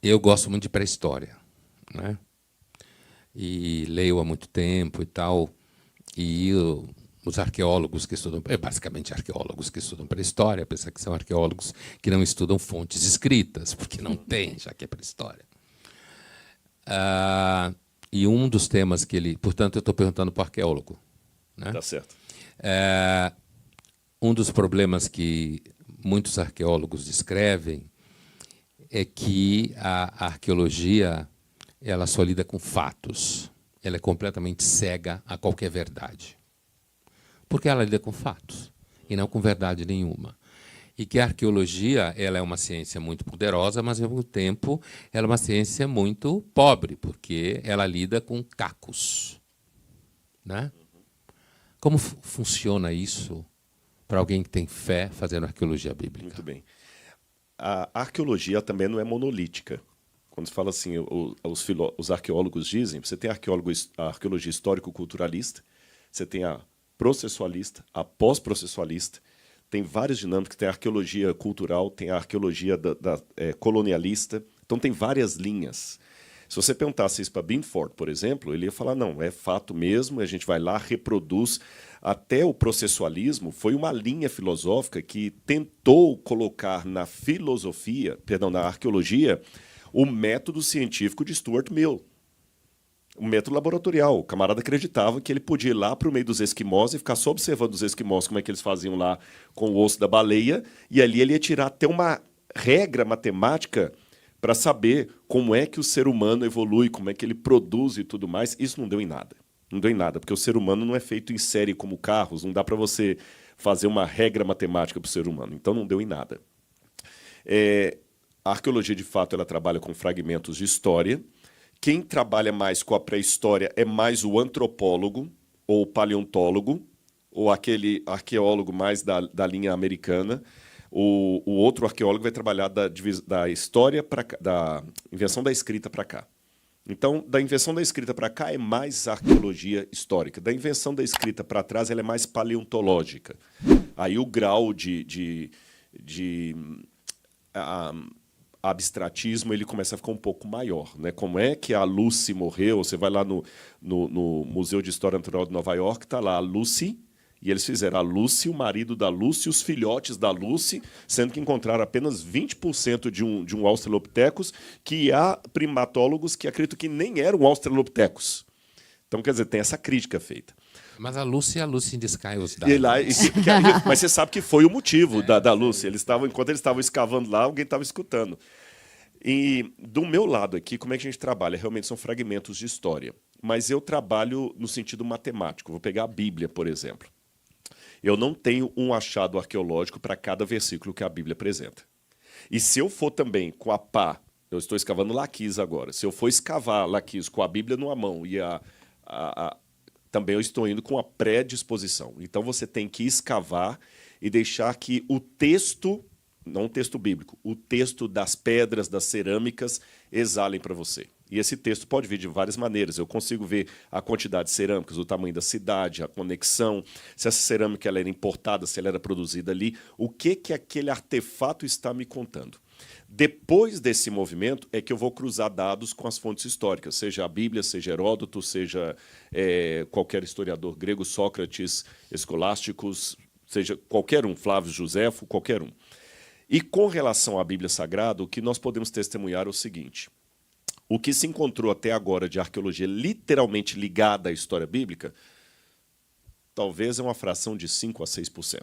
eu gosto muito de pré-história, né? E leio há muito tempo e tal. E os arqueólogos que estudam, basicamente arqueólogos que estudam pré-história, apesar que são arqueólogos que não estudam fontes escritas, porque não tem, já que é pré-história. E um dos temas que ele... Portanto, eu estou perguntando para o arqueólogo, né? Tá certo. Um dos problemas que muitos arqueólogos descrevem é que a arqueologia ela só lida com fatos. Ela é completamente cega a qualquer verdade. Porque ela lida com fatos e não com verdade nenhuma. E que a arqueologia ela é uma ciência muito poderosa, mas, ao mesmo tempo, ela é uma ciência muito pobre, porque ela lida com cacos. Né? Como funciona isso para alguém que tem fé fazendo arqueologia bíblica? Muito bem. A arqueologia também não é monolítica. Quando se fala assim, os arqueólogos dizem, você tem a arqueologia histórico-culturalista, você tem a processualista, a pós-processualista, tem várias dinâmicas, tem a arqueologia cultural, tem a arqueologia colonialista, então tem várias linhas. Se você perguntasse isso para Binford, por exemplo, ele ia falar, não, é fato mesmo, a gente vai lá, reproduz. Até o processualismo foi uma linha filosófica que tentou colocar na na arqueologia, o método científico de Stuart Mill. O método laboratorial. O camarada acreditava que ele podia ir lá para o meio dos esquimós e ficar só observando os esquimós, como é que eles faziam lá com o osso da baleia, e ali ele ia tirar até uma regra matemática para saber como é que o ser humano evolui, como é que ele produz e tudo mais. Isso não deu em nada. Não deu em nada, porque o ser humano não é feito em série como carros, não dá para você fazer uma regra matemática para o ser humano. Então não deu em nada. A arqueologia, de fato, ela trabalha com fragmentos de história. Quem trabalha mais com a pré-história é mais o antropólogo ou o paleontólogo, ou aquele arqueólogo mais da linha americana. O outro arqueólogo vai trabalhar da história, da invenção da escrita para cá. Então, da invenção da escrita para cá é mais arqueologia histórica. Da invenção da escrita para trás ela é mais paleontológica. Aí o grau de abstratismo ele começa a ficar um pouco maior, né? Como é que a Lucy morreu? Você vai lá no Museu de História Natural de Nova York, está lá a Lucy, e eles fizeram a Lucy, o marido da Lucy, os filhotes da Lucy, sendo que encontraram apenas 20% de um Australopithecus, que há primatólogos que acreditam que nem eram Australopithecus. Então, quer dizer, tem essa crítica feita. Mas a Lucy é a Lucy in the Sky was Mas você sabe que foi o motivo da Lucy. Enquanto eles estavam escavando lá, alguém estava escutando. E do meu lado aqui, como é que a gente trabalha? Realmente são fragmentos de história. Mas eu trabalho no sentido matemático. Vou pegar a Bíblia, por exemplo. Eu não tenho um achado arqueológico para cada versículo que a Bíblia apresenta. E se eu for também com a pá, eu estou escavando Laquis agora, se eu for escavar Laquis com a Bíblia numa mão e também eu estou indo com a predisposição. Então você tem que escavar e deixar que o texto, não o texto bíblico, o texto das pedras, das cerâmicas, exalem para você. E esse texto pode vir de várias maneiras. Eu consigo ver a quantidade de cerâmicas, o tamanho da cidade, a conexão, se essa cerâmica ela era importada, se ela era produzida ali, o que aquele artefato está me contando. Depois desse movimento é que eu vou cruzar dados com as fontes históricas, seja a Bíblia, seja Heródoto, seja qualquer historiador grego, Sócrates, escolásticos, seja qualquer um, Flávio Josefo, qualquer um. E com relação à Bíblia Sagrada, o que nós podemos testemunhar é o seguinte: o que se encontrou até agora de arqueologia literalmente ligada à história bíblica, talvez é uma fração de 5% a 6%.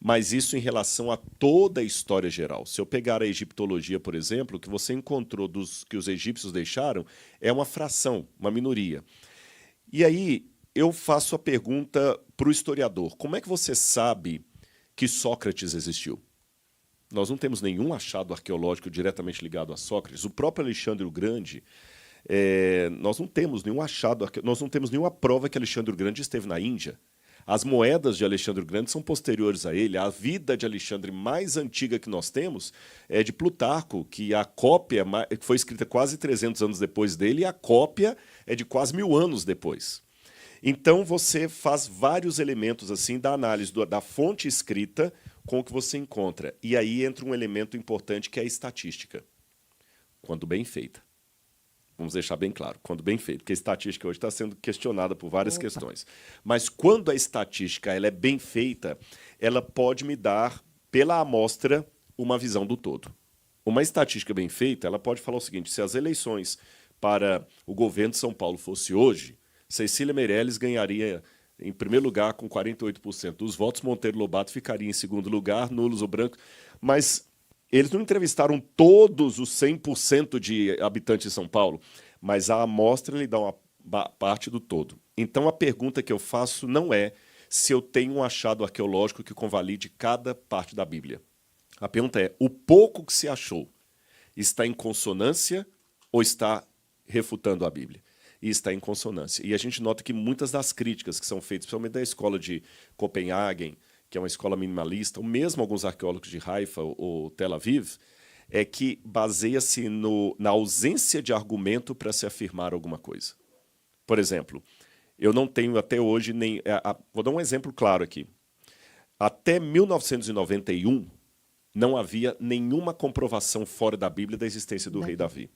Mas isso em relação a toda a história geral. Se eu pegar a egiptologia, por exemplo, o que você encontrou que os egípcios deixaram é uma fração, uma minoria. E aí eu faço a pergunta para o historiador: como é que você sabe que Sócrates existiu? Nós não temos nenhum achado arqueológico diretamente ligado a Sócrates. O próprio Alexandre o Grande, nós não temos nenhum achado, nós não temos nenhuma prova que Alexandre o Grande esteve na Índia. As moedas de Alexandre o Grande são posteriores a ele. A vida de Alexandre mais antiga que nós temos é de Plutarco, que a cópia foi escrita quase 300 anos depois dele, e a cópia é de quase 1000 anos depois. Então, você faz vários elementos assim da análise da fonte escrita com o que você encontra. E aí entra um elemento importante, que é a estatística. quando bem feita. Vamos deixar bem claro, quando bem feita, porque a estatística hoje está sendo questionada por várias questões. Mas quando a estatística ela é bem feita, ela pode me dar, pela amostra, uma visão do todo. Uma estatística bem feita, ela pode falar o seguinte: se as eleições para o governo de São Paulo fosse hoje, Cecília Meirelles ganharia em primeiro lugar com 48% dos votos, Monteiro Lobato ficaria em segundo lugar, nulos ou brancos, mas eles não entrevistaram todos os 100% de habitantes de São Paulo, mas a amostra lhe dá uma parte do todo. Então, a pergunta que eu faço não é se eu tenho um achado arqueológico que convalide cada parte da Bíblia. A pergunta é, o pouco que se achou está em consonância ou está refutando a Bíblia? E está em consonância. E a gente nota que muitas das críticas que são feitas, principalmente da escola de Copenhagen, que é uma escola minimalista, ou mesmo alguns arqueólogos de Haifa ou Tel Aviv, é que baseia-se na ausência de argumento para se afirmar alguma coisa. Por exemplo, eu não tenho até hoje nem... vou dar um exemplo claro aqui. Até 1991, não havia nenhuma comprovação fora da Bíblia da existência do rei Davi.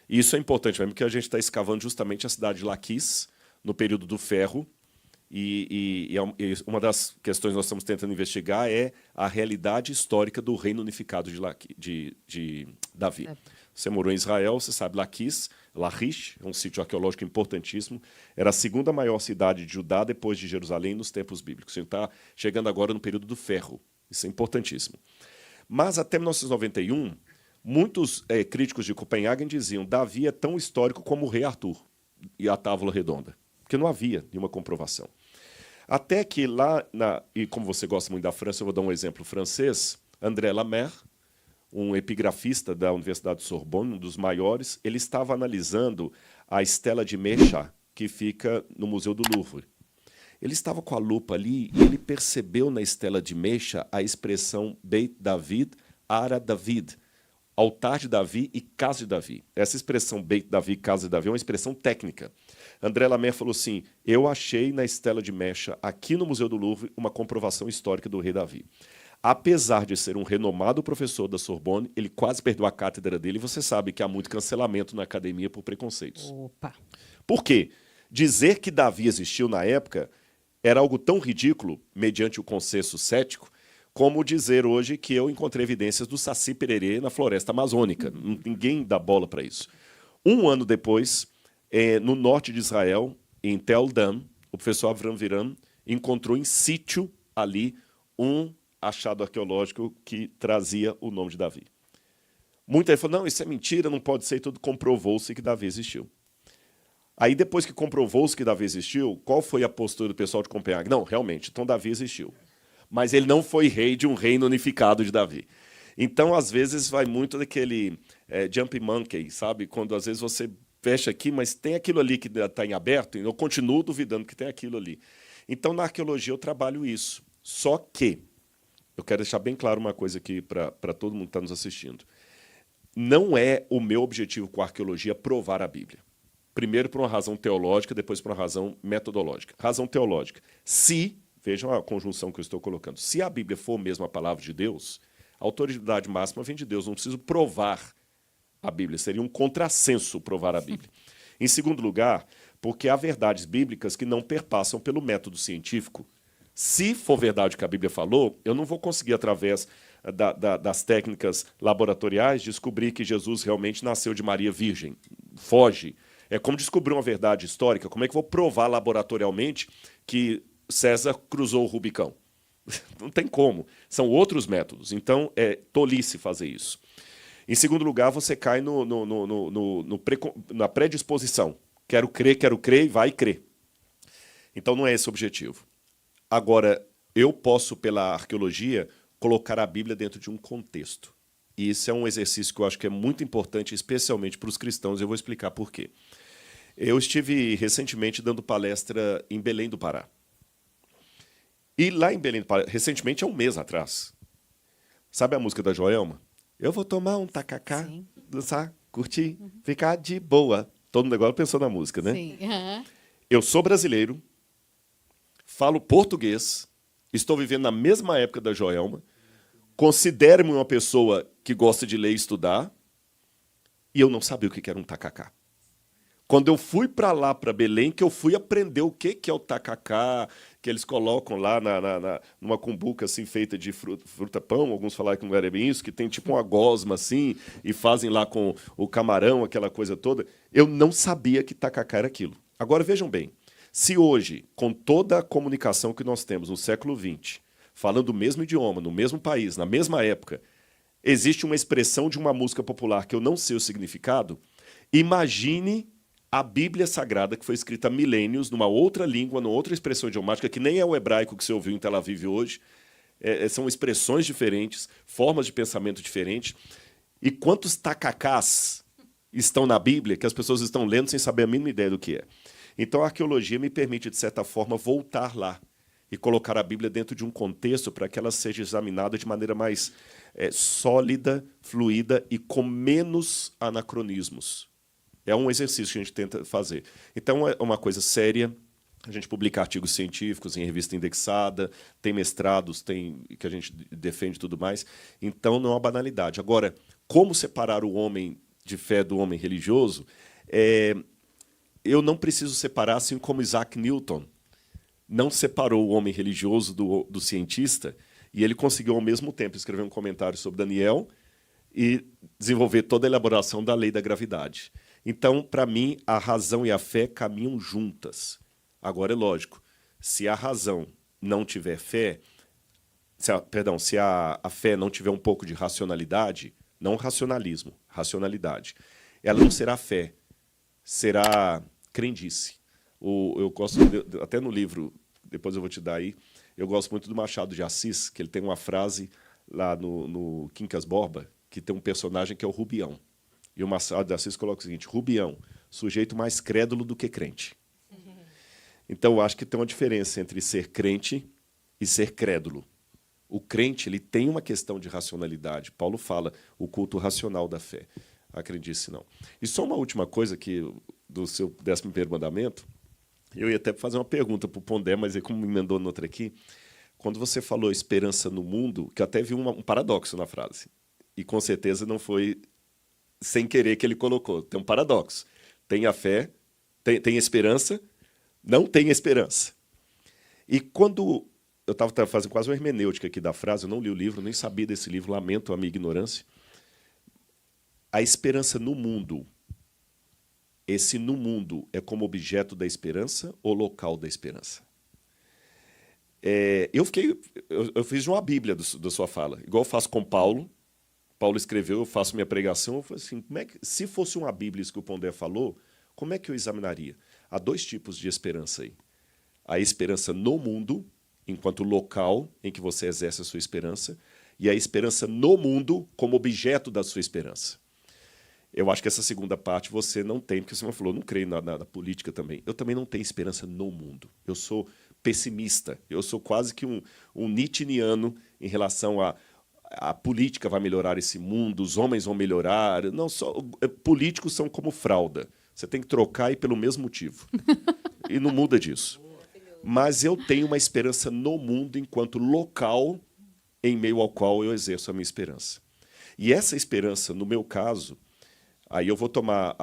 E isso é importante mesmo, porque a gente está escavando justamente a cidade de Laquis, no período do Ferro, e uma das questões que nós estamos tentando investigar é a realidade histórica do reino unificado de Davi. Você morou em Israel, você sabe, Laquis, Lachish, é um sítio arqueológico importantíssimo, era a segunda maior cidade de Judá depois de Jerusalém nos tempos bíblicos. A gente está chegando agora no período do Ferro, isso é importantíssimo. Mas até 1991, muitos críticos de Copenhagen diziam Davi é tão histórico como o rei Arthur e a Távola Redonda, porque não havia nenhuma comprovação. Até que lá, e como você gosta muito da França, eu vou dar um exemplo francês, André Lamer, um epigrafista da Universidade de Sorbonne, um dos maiores, ele estava analisando a estela de Mecha, que fica no Museu do Louvre. Ele estava com a lupa ali e ele percebeu na estela de Mecha a expressão Beit David, Ara David, altar de Davi e casa de Davi. Essa expressão Beit Davi, casa de Davi, é uma expressão técnica. André Lamer falou assim, eu achei na estela de Mecha, aqui no Museu do Louvre, uma comprovação histórica do rei Davi. Apesar de ser um renomado professor da Sorbonne, ele quase perdeu a cátedra dele, e você sabe que há muito cancelamento na academia por preconceitos. Opa. Por quê? Dizer que Davi existiu na época era algo tão ridículo, mediante o consenso cético, como dizer hoje que eu encontrei evidências do Saci Pererê na floresta amazônica. Ninguém dá bola para isso. Um ano depois, no norte de Israel, em Tel Dan, o professor Avram Viram encontrou em sítio ali um achado arqueológico que trazia o nome de Davi. Muita gente falou, não, isso é mentira, não pode ser, e tudo comprovou-se que Davi existiu. Aí, depois que comprovou-se que Davi existiu, qual foi a postura do pessoal de Copenhague? Não, realmente, então Davi existiu. Mas ele não foi rei de um reino unificado de Davi. Então, às vezes, vai muito daquele jump monkey, sabe? Quando, às vezes, você fecha aqui, mas tem aquilo ali que está em aberto, e eu continuo duvidando que tem aquilo ali. Então, na arqueologia, eu trabalho isso. Só que, eu quero deixar bem claro uma coisa aqui para todo mundo que está nos assistindo. Não é o meu objetivo com a arqueologia provar a Bíblia. Primeiro por uma razão teológica, depois por uma razão metodológica. Razão teológica. Vejam a conjunção que eu estou colocando, se a Bíblia for mesmo a palavra de Deus, a autoridade máxima vem de Deus, não preciso provar a Bíblia, seria um contrassenso provar a Bíblia. Em segundo lugar, porque há verdades bíblicas que não perpassam pelo método científico. Se for verdade o que a Bíblia falou, eu não vou conseguir, através das técnicas laboratoriais, descobrir que Jesus realmente nasceu de Maria Virgem. Foge. É como descobrir uma verdade histórica. Como é que eu vou provar laboratorialmente que César cruzou o Rubicão? Não tem como. São outros métodos. Então, é tolice fazer isso. Em segundo lugar, você cai na predisposição. Quero crer, e vai crer. Então, não é esse o objetivo. Agora, eu posso, pela arqueologia, colocar a Bíblia dentro de um contexto. E isso é um exercício que eu acho que é muito importante, especialmente para os cristãos, e eu vou explicar por quê. Eu estive recentemente dando palestra em Belém do Pará. E lá em Belém do Pará, recentemente, há um mês atrás, sabe a música da Joelma? Eu vou tomar um tacacá, dançar, curtir, ficar de boa. Todo mundo agora pensou na música, né? Sim. Eu sou brasileiro, falo português, estou vivendo na mesma época da Joelma, considero-me uma pessoa que gosta de ler e estudar, E eu não sabia o que era um tacacá. Quando eu fui para lá, para Belém, que eu fui aprender o que é o tacacá, que eles colocam lá numa cumbuca assim, feita de fruta-pão, alguns falaram que não era bem isso, que tem tipo uma gosma assim, e fazem lá com o camarão, aquela coisa toda. Eu não sabia que tacacá era aquilo. Agora, vejam bem, se hoje, com toda a comunicação que nós temos no século XX, falando o mesmo idioma, no mesmo país, na mesma época, existe uma expressão de uma música popular que eu não sei o significado, imagine a Bíblia Sagrada, que foi escrita há milênios, numa outra língua, numa outra expressão idiomática, que nem é o hebraico que você ouviu em Tel Aviv hoje. São expressões diferentes, formas de pensamento diferentes. E quantos tacacás estão na Bíblia que as pessoas estão lendo sem saber a mínima ideia do que é. Então, a arqueologia me permite, de certa forma, voltar lá e colocar a Bíblia dentro de um contexto para que ela seja examinada de maneira mais sólida, fluida e com menos anacronismos. É um exercício que a gente tenta fazer. Então, é uma coisa séria. A gente publica artigos científicos em revista indexada, tem mestrados, que a gente defende e tudo mais. Então, não é uma banalidade. Agora, como separar o homem de fé do homem religioso? Eu não preciso separar, assim como Isaac Newton não separou o homem religioso do cientista, e ele conseguiu, ao mesmo tempo, escrever um comentário sobre Daniel e desenvolver toda a elaboração da lei da gravidade. Então, para mim, a razão e a fé caminham juntas. Agora, é lógico, se a razão não tiver fé, se a fé não tiver um pouco de racionalidade, não racionalismo, racionalidade, ela não será fé, será crendice. Eu gosto, até no livro, depois eu vou te dar aí, eu gosto muito do Machado de Assis, que ele tem uma frase lá no Quincas Borba, que tem um personagem que é o Rubião. E o Machado de Assis coloca o seguinte: Rubião, sujeito mais crédulo do que crente. Então, eu acho que tem uma diferença entre ser crente e ser crédulo. O crente ele tem uma questão de racionalidade. Paulo fala o culto racional da fé. Acredite não. E só uma última coisa que do seu 11º mandamento, eu ia até fazer uma pergunta para o Pondé, mas ele como me emendou noutra aqui. Quando você falou esperança no mundo, que eu até vi um paradoxo na frase. E com certeza não foi sem querer que ele colocou. Tem um paradoxo. Tem a fé, tem esperança, não tem esperança. E quando eu estava fazendo quase uma hermenêutica aqui da frase, eu não li o livro, nem sabia desse livro, lamento a minha ignorância. A esperança no mundo, esse no mundo é como objeto da esperança ou local da esperança? Eu fiz uma Bíblia da sua fala, igual eu faço com Paulo. Paulo escreveu, eu faço minha pregação, eu falei assim, se fosse uma Bíblia isso que o Pondé falou, como é que eu examinaria? Há dois tipos de esperança aí. A esperança no mundo, enquanto local em que você exerce a sua esperança, e a esperança no mundo como objeto da sua esperança. Eu acho que essa segunda parte você não tem, porque você falou, não creio na política também. Eu também não tenho esperança no mundo. Eu sou pessimista. Eu sou quase que um Nietzscheano em relação a política vai melhorar esse mundo, os homens vão melhorar. Não, políticos são como fralda. Você tem que trocar e pelo mesmo motivo. E não muda disso. Mas eu tenho uma esperança no mundo enquanto local em meio ao qual eu exerço a minha esperança. E essa esperança, no meu caso, aí eu vou tomar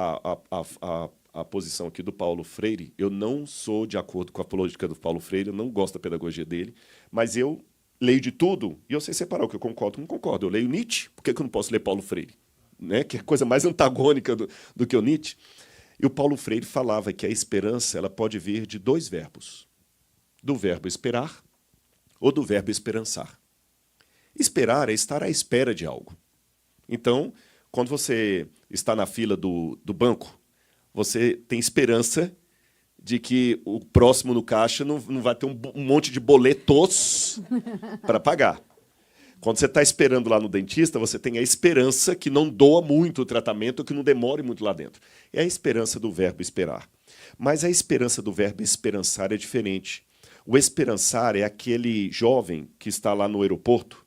a posição aqui do Paulo Freire. Eu não sou de acordo com a política do Paulo Freire, eu não gosto da pedagogia dele, mas eu leio de tudo e eu sei separar o que eu concordo e não concordo. Eu leio Nietzsche, por que eu não posso ler Paulo Freire? Né? Que é a coisa mais antagônica do que o Nietzsche. E o Paulo Freire falava que a esperança ela pode vir de dois verbos. Do verbo esperar ou do verbo esperançar. Esperar é estar à espera de algo. Então, quando você está na fila do banco, você tem esperança de que o próximo no caixa não vai ter um monte de boletos para pagar. Quando você está esperando lá no dentista, você tem a esperança que não doa muito o tratamento, que não demore muito lá dentro. É a esperança do verbo esperar. Mas a esperança do verbo esperançar é diferente. O esperançar é aquele jovem que está lá no aeroporto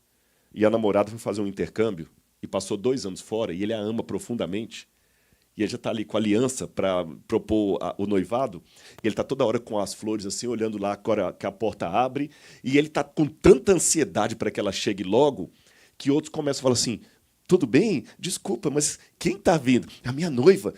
e a namorada foi fazer um intercâmbio e passou 2 anos fora e ele a ama profundamente. E ele já está ali com a aliança para propor o noivado, e ele está toda hora com as flores assim, olhando lá agora que a porta abre, e ele está com tanta ansiedade para que ela chegue logo, que outros começam a falar assim, tudo bem? Desculpa, mas quem está vindo? A minha noiva.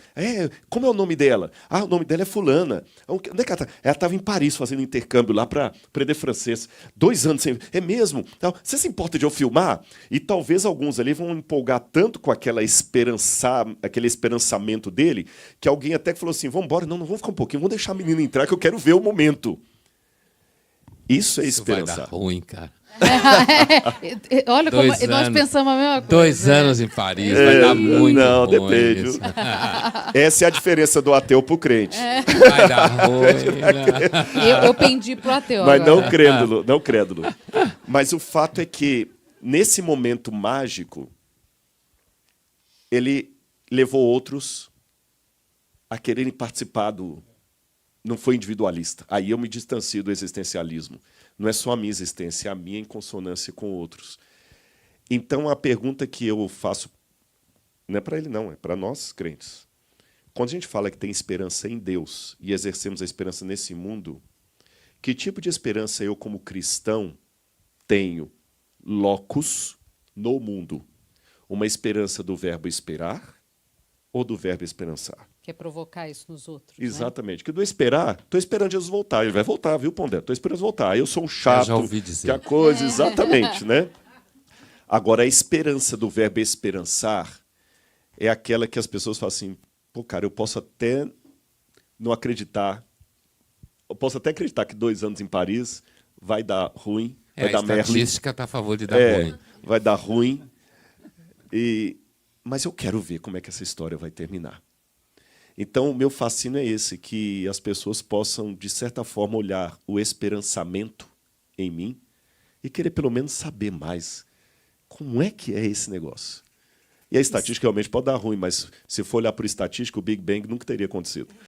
Como é o nome dela? Ah, o nome dela é fulana. Onde é que ela está? Ela estava em Paris fazendo intercâmbio lá para aprender francês. 2 anos sem... É mesmo? Então, você se importa de eu filmar? E talvez alguns ali vão empolgar tanto com aquele esperançamento dele, que alguém até falou assim, vamos embora, não vamos ficar um pouquinho, vamos deixar a menina entrar que eu quero ver o momento. Isso é esperançar. Vai dar ruim, cara. Olha, nós pensamos a mesma coisa. 2 anos em Paris, vai dar muito não, ruim. Depende. Isso. Essa é a diferença do ateu pro crente. Vai dar ruim. Né? Eu pendi pro ateu Mas agora. não crédulo. Mas o fato é que, nesse momento mágico, ele levou outros a quererem participar do... Não foi individualista. Aí eu me distancio do existencialismo. Não é só a minha existência, é a minha em consonância com outros. Então, a pergunta que eu faço, não é para ele, não, é para nós, crentes. Quando a gente fala que tem esperança em Deus e exercemos a esperança nesse mundo, que tipo de esperança eu, como cristão, tenho locus no mundo? Uma esperança do verbo esperar ou do verbo esperançar? Quer provocar isso nos outros. Exatamente. Que do esperar, estou esperando Jesus voltar. Ele vai voltar, viu, Pondé? Estou esperando Jesus voltar. Eu sou um chato. Eu já ouvi dizer. Que a coisa, exatamente, né? Agora, a esperança do verbo esperançar é aquela que as pessoas falam assim, pô, cara, eu posso até não acreditar, eu posso até acreditar que 2 anos em Paris vai dar ruim, vai dar merda. A estatística está a favor de dar ruim. Vai dar ruim, mas eu quero ver como é que essa história vai terminar. Então, o meu fascínio é esse, que as pessoas possam, de certa forma, olhar o esperançamento em mim e querer, pelo menos, saber mais como é que é esse negócio. E a estatística realmente pode dar ruim, mas se for olhar por estatística, o Big Bang nunca teria acontecido.